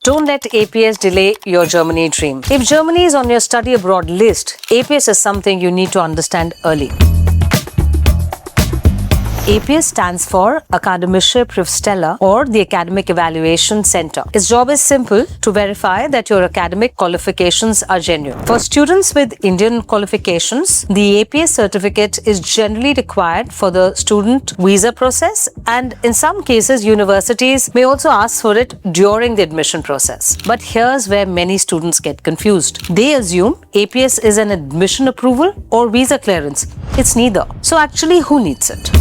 Don't let APS delay your Germany dream. If Germany is on your study abroad list, APS is something you need to understand early. APS stands for Akademische Prüfstelle or the Academic Evaluation Center. Its job is simple: to verify that your academic qualifications are genuine. For students with Indian qualifications, the APS certificate is generally required for the student visa process, and in some cases, universities may also ask for it during the admission process. But here's where many students get confused. They assume APS is an admission approval or visa clearance. It's neither. So actually, who needs it?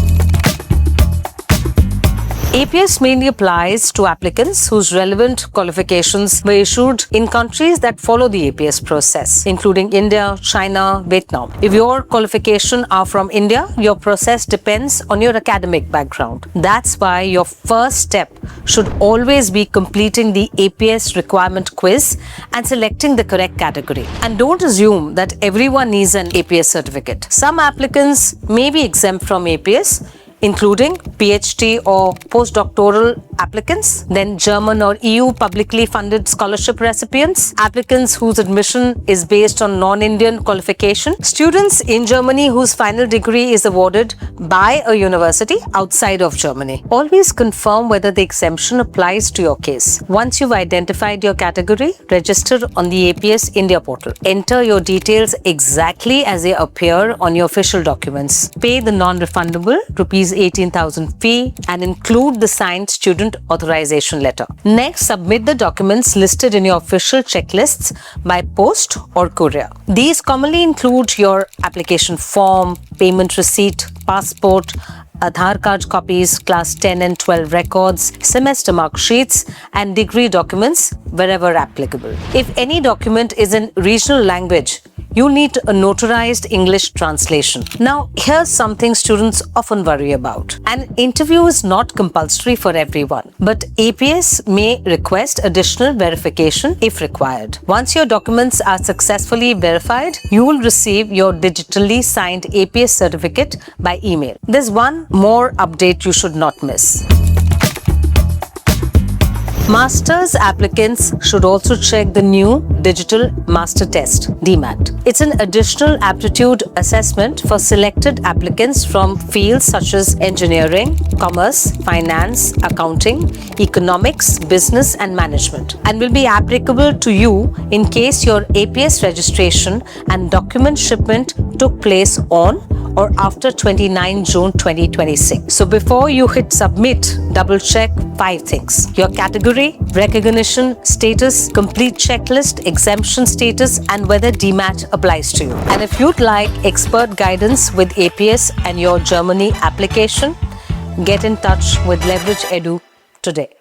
APS mainly applies to applicants whose relevant qualifications were issued in countries that follow the APS process, including India, China, Vietnam. If your qualifications are from India, your process depends on your academic background. That's why your first step should always be completing the APS requirement quiz and selecting the correct category. And don't assume that everyone needs an APS certificate. Some applicants may be exempt from APS, including PhD or postdoctoral applicants, then German or EU publicly funded scholarship recipients, applicants whose admission is based on non-Indian qualification, students in Germany whose final degree is awarded by a university outside of Germany. Always confirm whether the exemption applies to your case. Once you've identified your category, register on the APS India portal. Enter your details exactly as they appear on your official documents. Pay the non-refundable rupees 18,000 fee and include the signed student authorization letter. Next, submit the documents listed in your official checklists by post or courier. These commonly include your application form, payment receipt, passport, Aadhaar card copies, class 10 and 12 records, semester mark sheets, and degree documents wherever applicable. If any document is in regional language, you need a notarized English translation. Now, here's something students often worry about. An interview is not compulsory for everyone, but APS may request additional verification if required. Once your documents are successfully verified, you will receive your digitally signed APS certificate by email. There's one more update you should not miss. Masters applicants should also check the new Digital Master Test, dMAT. It's an additional aptitude assessment for selected applicants from fields such as engineering, commerce, finance, accounting, economics, business, and management, and will be applicable to you in case your APS registration and document shipment took place on or after 29 June 2026. So before you hit submit, double check 5 things: your category, recognition status, complete checklist, exemption status, and whether dMAT applies to you. And if you'd like expert guidance with APS and your Germany application, get in touch with Leverage Edu today.